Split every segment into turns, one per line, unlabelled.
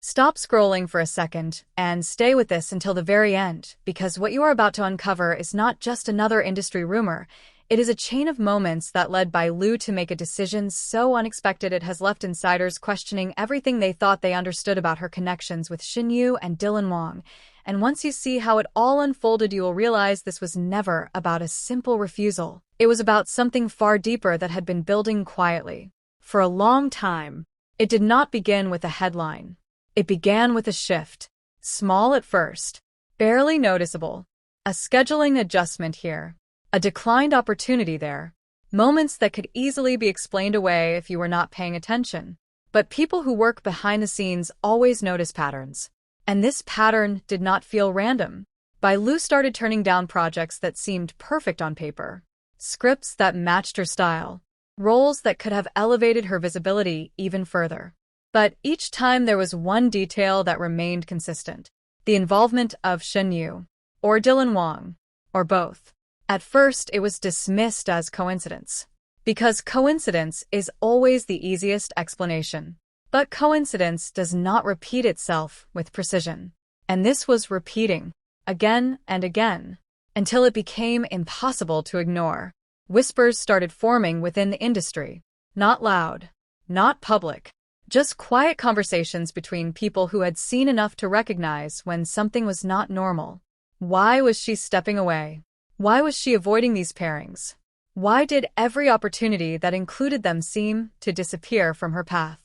Stop scrolling for a second and stay with this until the very end, because what you are about to uncover is not just another industry rumor. It is a chain of moments that led Bai Lu to make a decision so unexpected it has left insiders questioning everything they thought they understood about her connections with Shen Yue and Wang. And once you see how it all unfolded, you will realize this was never about a simple refusal. It was about something far deeper that had been building quietly for a long time. It did not begin with a headline. It began with a shift, small at first, barely noticeable. A scheduling adjustment here, a declined opportunity there, moments that could easily be explained away if you were not paying attention. But people who work behind the scenes always notice patterns. And this pattern did not feel random. Bai Lu started turning down projects that seemed perfect on paper, scripts that matched her style, roles that could have elevated her visibility even further. But each time there was one detail that remained consistent: the involvement of Shen Yue, or Wang, or both. At first, it was dismissed as coincidence, because coincidence is always the easiest explanation. But coincidence does not repeat itself with precision. And this was repeating, again and again, until it became impossible to ignore. Whispers started forming within the industry. Not loud, not public, just quiet conversations between people who had seen enough to recognize when something was not normal. Why was she stepping away? Why was she avoiding these pairings? Why did every opportunity that included them seem to disappear from her path?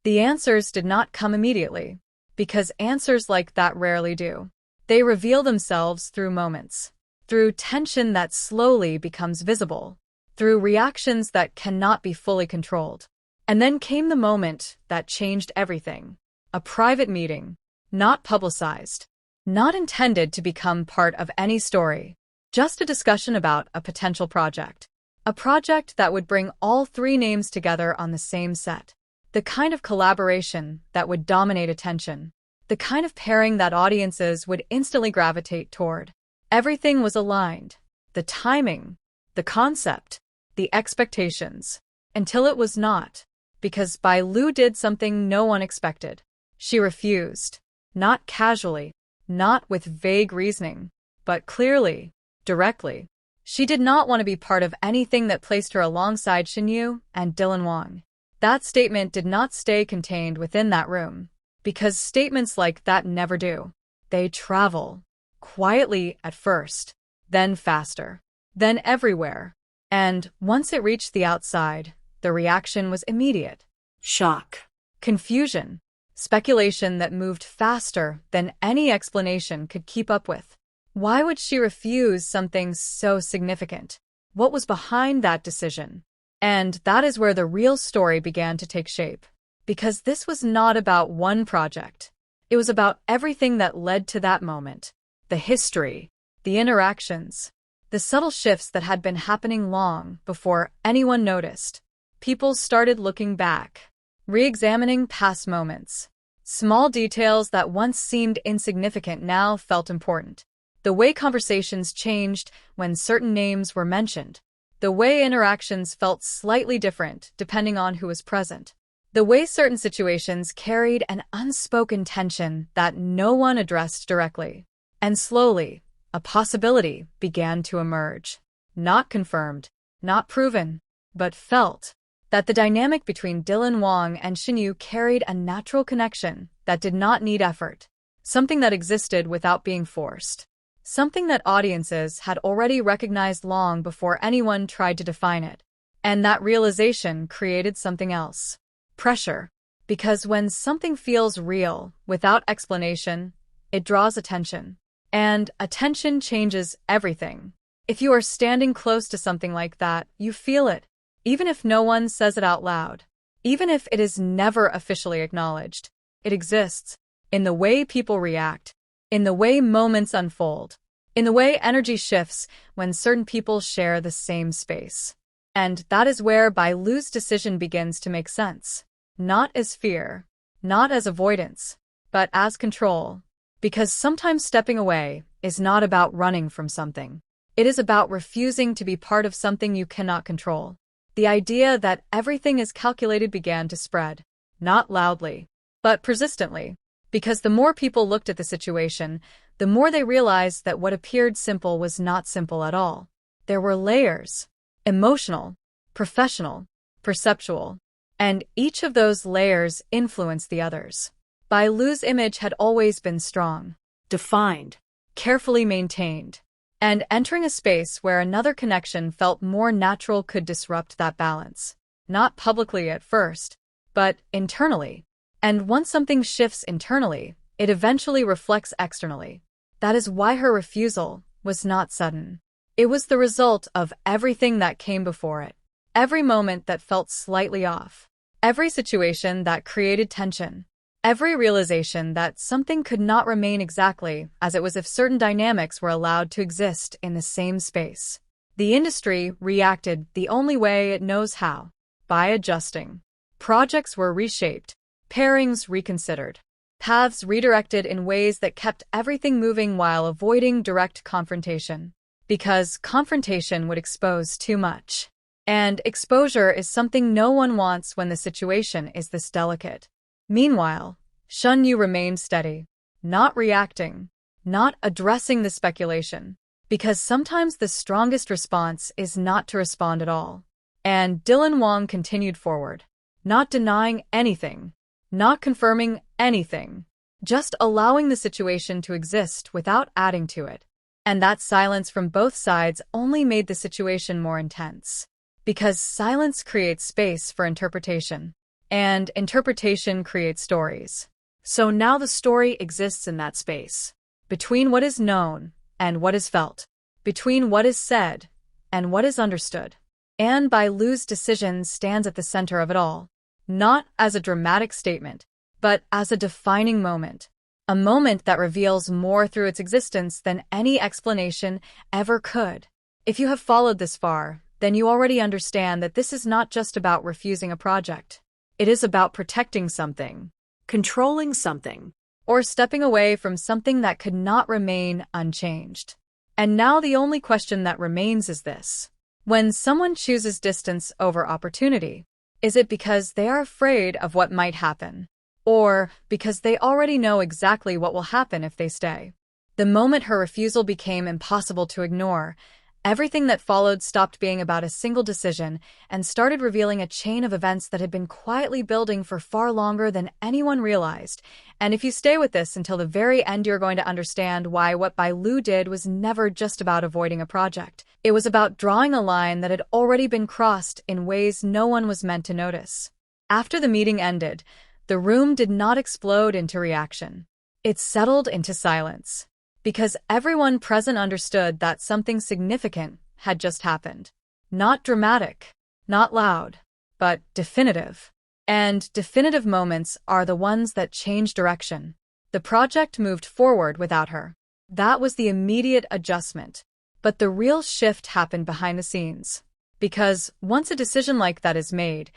The answers did not come immediately, because answers like that rarely do. They reveal themselves through moments, through tension that slowly becomes visible, through reactions that cannot be fully controlled. And then came the moment that changed everything. A private meeting, not publicized, not intended to become part of any story, just a discussion about a potential project. A project that would bring all three names together on the same set. The kind of collaboration that would dominate attention. The kind of pairing that audiences would instantly gravitate toward. Everything was aligned. The timing, the concept, the expectations. Until it was not. Because Bai Lu did something no one expected. She refused. Not casually, not with vague reasoning, but clearly, directly. She did not want to be part of anything that placed her alongside Shen Yue and Wang. That statement did not stay contained within that room, because statements like that never do. They travel, quietly at first, then faster, then everywhere. And once it reached the outside, the reaction was immediate. Shock, confusion, speculation that moved faster than any explanation could keep up with. Why would she refuse something so significant? What was behind that decision? And that is where the real story began to take shape. Because this was not about one project. It was about everything that led to that moment. The history, the interactions, the subtle shifts that had been happening long before anyone noticed. People started looking back, re-examining past moments. Small details that once seemed insignificant now felt important. The way conversations changed when certain names were mentioned. The way interactions felt slightly different depending on who was present. The way certain situations carried an unspoken tension that no one addressed directly. And slowly, a possibility began to emerge. Not confirmed, not proven, but felt. That the dynamic between Wang and Shen Yue carried a natural connection that did not need effort. Something that existed without being forced. Something that audiences had already recognized long before anyone tried to define it. And that realization created something else. Pressure. Because when something feels real, without explanation, it draws attention. And attention changes everything. If you are standing close to something like that, you feel it. Even if no one says it out loud, even if it is never officially acknowledged, it exists in the way people react, in the way moments unfold, in the way energy shifts when certain people share the same space. And that is where Bai Lu's decision begins to make sense. Not as fear, not as avoidance, but as control. Because sometimes stepping away is not about running from something. It is about refusing to be part of something you cannot control. The idea that everything is calculated began to spread, not loudly, but persistently. Because the more people looked at the situation, the more they realized that what appeared simple was not simple at all. There were layers: emotional, professional, perceptual, and each of those layers influenced the others. Bai Lu's image had always been strong, defined, carefully maintained, and entering a space where another connection felt more natural could disrupt that balance. Not publicly at first, but internally. And once something shifts internally, it eventually reflects externally. That is why her refusal was not sudden. It was the result of everything that came before it. Every moment that felt slightly off. Every situation that created tension. Every realization that something could not remain exactly as it was if certain dynamics were allowed to exist in the same space. The industry reacted the only way it knows how, by adjusting. Projects were reshaped, pairings reconsidered, paths redirected in ways that kept everything moving while avoiding direct confrontation. Because confrontation would expose too much. And exposure is something no one wants when the situation is this delicate. Meanwhile, Shen Yue remained steady, not reacting, not addressing the speculation, because sometimes the strongest response is not to respond at all. And Wang continued forward, not denying anything, not confirming anything, just allowing the situation to exist without adding to it. And that silence from both sides only made the situation more intense. Because silence creates space for interpretation. And interpretation creates stories. So now the story exists in that space. Between what is known and what is felt. Between what is said and what is understood. And Bai Lu's decision stands at the center of it all. Not as a dramatic statement, but as a defining moment. A moment that reveals more through its existence than any explanation ever could. If you have followed this far, then you already understand that this is not just about refusing a project. It is about protecting something, controlling something, or stepping away from something that could not remain unchanged. And now the only question that remains is this. When someone chooses distance over opportunity, is it because they are afraid of what might happen? Or because they already know exactly what will happen if they stay? The moment her refusal became impossible to ignore, everything that followed stopped being about a single decision and started revealing a chain of events that had been quietly building for far longer than anyone realized. And if you stay with this until the very end, you're going to understand why what Bai Lu did was never just about avoiding a project. It was about drawing a line that had already been crossed in ways no one was meant to notice. After the meeting ended, the room did not explode into reaction. It settled into silence. Because everyone present understood that something significant had just happened. Not dramatic, not loud, but definitive. And definitive moments are the ones that change direction. The project moved forward without her. That was the immediate adjustment. But the real shift happened behind the scenes. Because once a decision like that is made,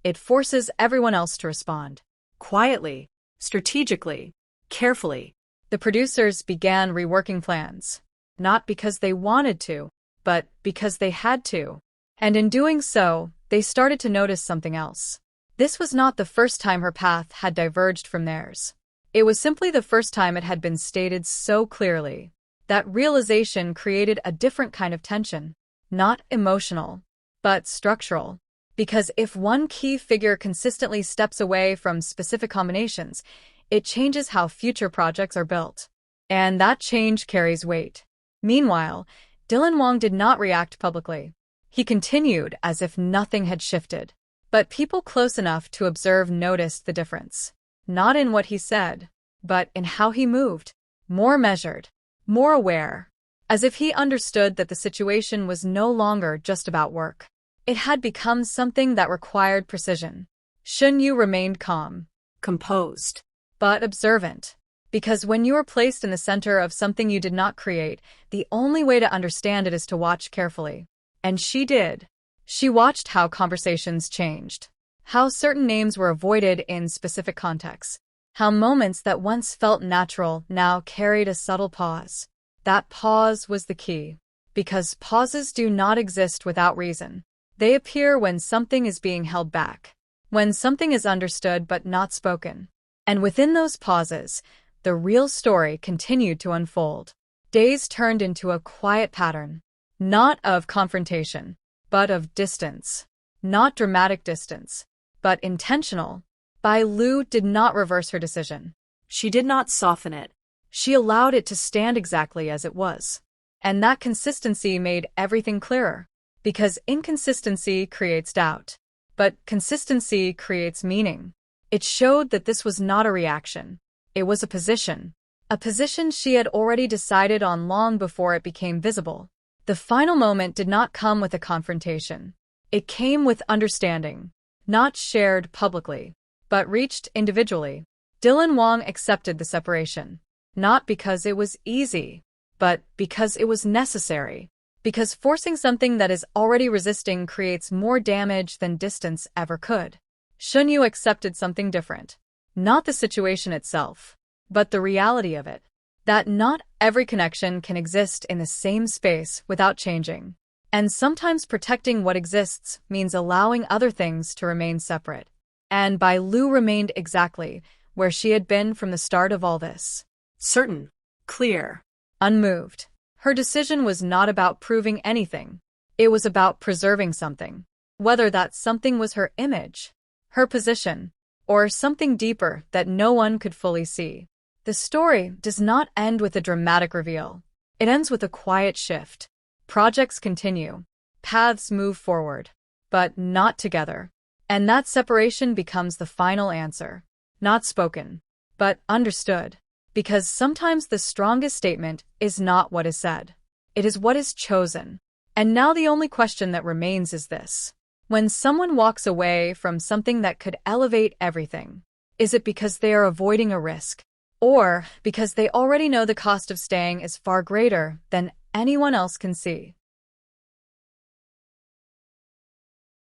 it forces everyone else to respond. Quietly, strategically, carefully. The producers began reworking plans, not because they wanted to, but because they had to. And in doing so, they started to notice something else. This was not the first time her path had diverged from theirs. It was simply the first time it had been stated so clearly. That realization created a different kind of tension, not emotional, but structural. Because if one key figure consistently steps away from specific combinations, it changes how future projects are built. And that change carries weight. Meanwhile, Wang did not react publicly. He continued as if nothing had shifted. But people close enough to observe noticed the difference. Not in what he said, but in how he moved. More measured, more aware. As if he understood that the situation was no longer just about work. It had become something that required precision. Shen Yue remained calm, composed, but observant. Because when you are placed in the center of something you did not create, the only way to understand it is to watch carefully. And she did. She watched how conversations changed, how certain names were avoided in specific contexts, how moments that once felt natural now carried a subtle pause. That pause was the key. Because pauses do not exist without reason. They appear when something is being held back, when something is understood but not spoken. And within those pauses, the real story continued to unfold. Days turned into a quiet pattern, not of confrontation, but of distance. Not dramatic distance, but intentional. Bai Lu did not reverse her decision.
She did not soften it.
She allowed it to stand exactly as it was. And that consistency made everything clearer. Because inconsistency creates doubt. But consistency creates meaning. It showed that this was not a reaction. It was a position. A position she had already decided on long before it became visible. The final moment did not come with a confrontation. It came with understanding. Not shared publicly, but reached individually. Wang accepted the separation. Not because it was easy, but because it was necessary. Because forcing something that is already resisting creates more damage than distance ever could. Shen Yue accepted something different. Not the situation itself, but the reality of it. That not every connection can exist in the same space without changing. And sometimes protecting what exists means allowing other things to remain separate. And Bai Lu remained exactly where she had been from the start of all this.
Certain. Clear.
Unmoved. Her decision was not about proving anything. It was about preserving something. Whether that something was her image, her position, or something deeper that no one could fully see. The story does not end with a dramatic reveal. It ends with a quiet shift. Projects continue. Paths move forward. But not together. And that separation becomes the final answer. Not spoken, but understood. Because sometimes the strongest statement is not what is said. It is what is chosen. And now the only question that remains is this. When someone walks away from something that could elevate everything, is it because they are avoiding a risk? Or because they already know the cost of staying is far greater than anyone else can see?